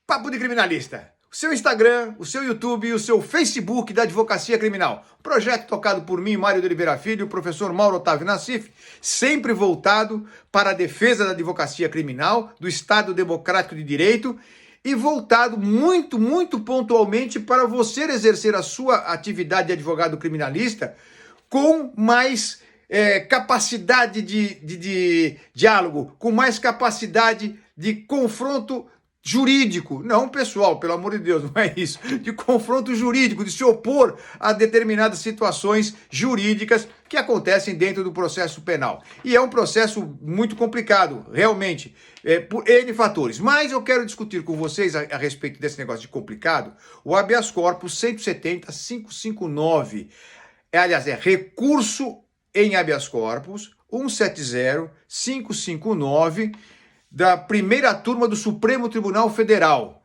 Papo de Criminalista. O seu Instagram, o seu YouTube e o seu Facebook da Advocacia Criminal. Projeto tocado por mim, Mário de Oliveira Filho, o professor Mauro Otávio Nassif, sempre voltado para a defesa da advocacia criminal, do Estado Democrático de Direito e voltado muito pontualmente para você exercer a sua atividade de advogado criminalista com mais capacidade de diálogo, com mais capacidade de confronto jurídico, não pessoal, pelo amor de Deus, não é isso, de confronto jurídico, de se opor a determinadas situações jurídicas que acontecem dentro do processo penal. E é um processo muito complicado, realmente, por N fatores. Mas eu quero discutir com vocês a respeito desse negócio de complicado, o habeas corpus 170.559. Aliás, é recurso em habeas corpus 170.559, da primeira turma do Supremo Tribunal Federal,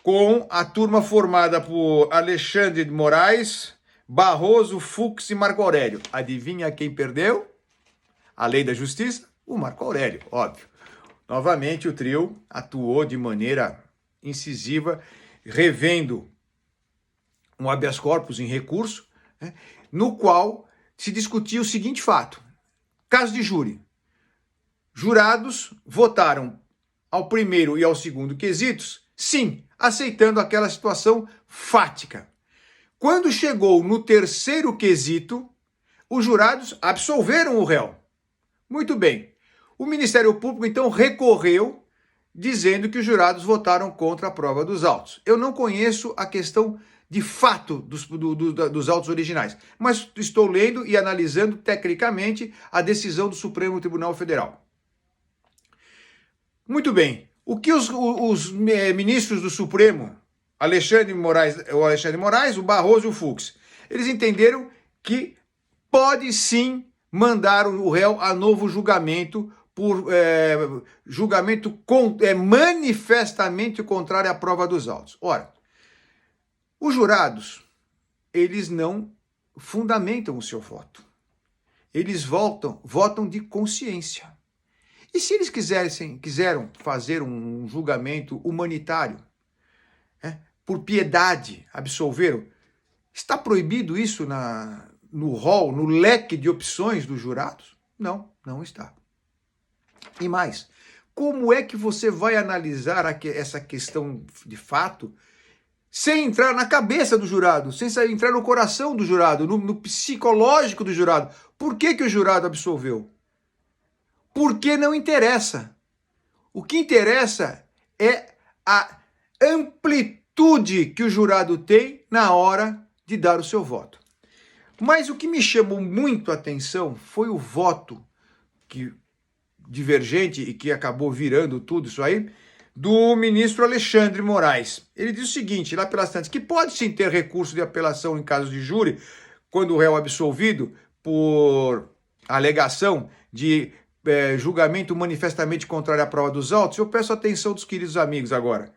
com a turma formada por Alexandre de Moraes, Barroso, Fux e Marco Aurélio. Adivinha quem perdeu? A lei da justiça? O Marco Aurélio, óbvio. Novamente o trio atuou de maneira incisiva, revendo um habeas corpus em recurso, né, no qual se discutia o seguinte fato: caso de júri. Jurados votaram ao primeiro e ao segundo quesitos, sim, aceitando aquela situação fática. Quando chegou no terceiro quesito, os jurados absolveram o réu. Muito bem. O Ministério Público, então, recorreu, dizendo que os jurados votaram contra a prova dos autos. Eu não conheço a questão de fato dos autos originais, mas estou lendo e analisando tecnicamente a decisão do Supremo Tribunal Federal. Muito bem. O que os ministros do Supremo, Alexandre de Moraes, o Barroso e o Fux, eles entenderam que pode sim mandar o réu a novo julgamento por julgamento manifestamente contrário à prova dos autos. Ora, os jurados, eles não fundamentam o seu voto. Eles votam de consciência. E se eles quiseram fazer um julgamento humanitário, por piedade, absolveram, está proibido isso no rol, no leque de opções dos jurados? Não, não está. E mais, como é que você vai analisar essa questão de fato sem entrar na cabeça do jurado, sem entrar no coração do jurado, no psicológico do jurado? Por que o jurado absolveu? Porque não interessa. O que interessa é a amplitude que o jurado tem na hora de dar o seu voto. Mas o que me chamou muito a atenção foi o voto divergente e que acabou virando tudo isso aí, do ministro Alexandre Moraes. Ele diz o seguinte, lá pelas tantas, que pode sim ter recurso de apelação em caso de júri, quando o réu é absolvido por alegação de julgamento manifestamente contrário à prova dos autos. Eu peço a atenção dos queridos amigos agora.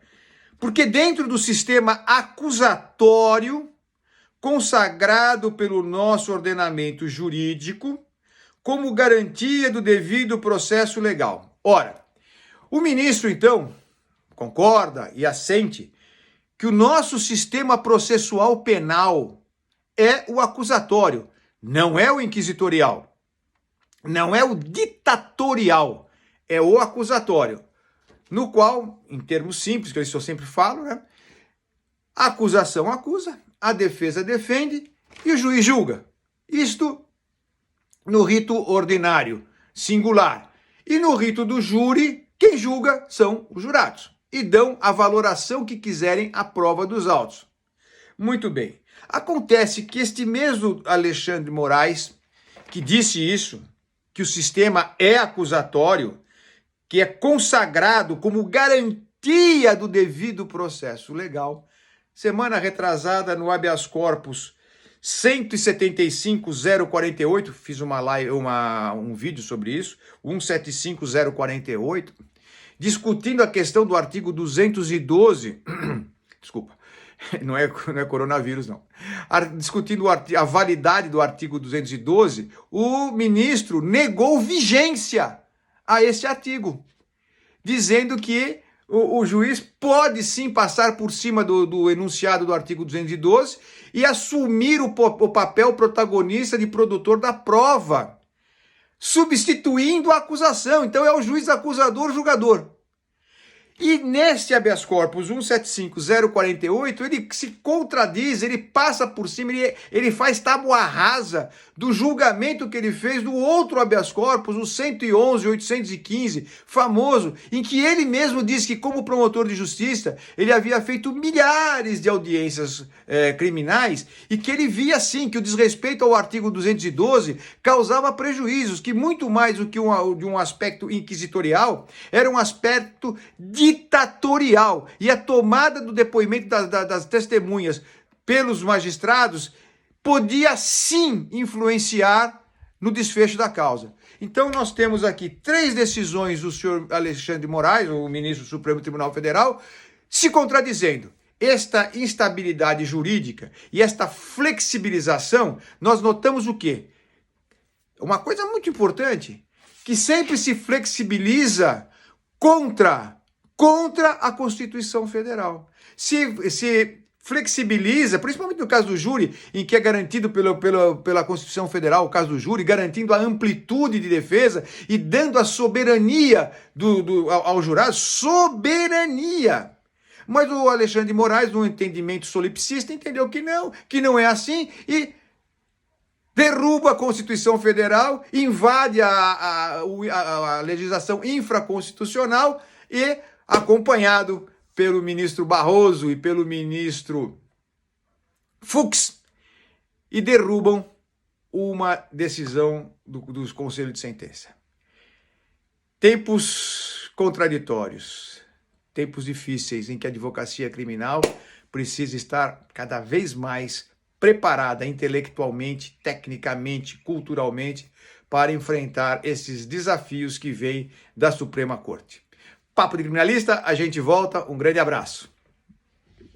Porque dentro do sistema acusatório, consagrado pelo nosso ordenamento jurídico, como garantia do devido processo legal. Ora, o ministro, então, concorda e assente que o nosso sistema processual penal é o acusatório, não é o inquisitorial. Não é o ditatorial, é o acusatório, no qual, em termos simples, que eu sempre falo, a acusação acusa, a defesa defende e o juiz julga. Isto no rito ordinário, singular. E no rito do júri, quem julga são os jurados e dão a valoração que quiserem à prova dos autos. Muito bem. Acontece que este mesmo Alexandre de Moraes, que disse isso, que o sistema é acusatório, que é consagrado como garantia do devido processo legal, semana retrasada no habeas corpus 175.048, fiz um vídeo sobre isso, 175.048, discutindo a questão do artigo 212, desculpa, não é coronavírus, não. Discutindo a validade do artigo 212, o ministro negou vigência a esse artigo, dizendo que o juiz pode sim passar por cima do enunciado do artigo 212 e assumir o papel protagonista de produtor da prova, substituindo a acusação. Então é o juiz acusador-julgador. E neste habeas corpus 175048, ele se contradiz, ele passa por cima, ele faz tábua rasa do julgamento que ele fez do outro habeas corpus, o 111.815, famoso, em que ele mesmo diz que, como promotor de justiça, ele havia feito milhares de audiências criminais e que ele via, sim, que o desrespeito ao artigo 212 causava prejuízos, que muito mais do que de um aspecto inquisitorial, era um aspecto ditatorial, e a tomada do depoimento das testemunhas pelos magistrados podia sim influenciar no desfecho da causa. Então nós temos aqui 3 decisões do senhor Alexandre de Moraes, o ministro do Supremo Tribunal Federal, se contradizendo. Esta instabilidade jurídica e esta flexibilização, nós notamos o quê? Uma coisa muito importante, que sempre se flexibiliza contra a Constituição Federal. Se flexibiliza, principalmente no caso do júri, em que é garantido pela Constituição Federal, o caso do júri, garantindo a amplitude de defesa e dando a soberania ao jurado, soberania. Mas o Alexandre de Moraes, no entendimento solipsista, entendeu que não é assim e derruba a Constituição Federal, invade a legislação infraconstitucional e, acompanhado pelo ministro Barroso e pelo ministro Fux, e derrubam uma decisão dos conselhos de sentença. Tempos contraditórios, tempos difíceis em que a advocacia criminal precisa estar cada vez mais preparada intelectualmente, tecnicamente, culturalmente, para enfrentar esses desafios que vêm da Suprema Corte. Papo de Criminalista, a gente volta, um grande abraço.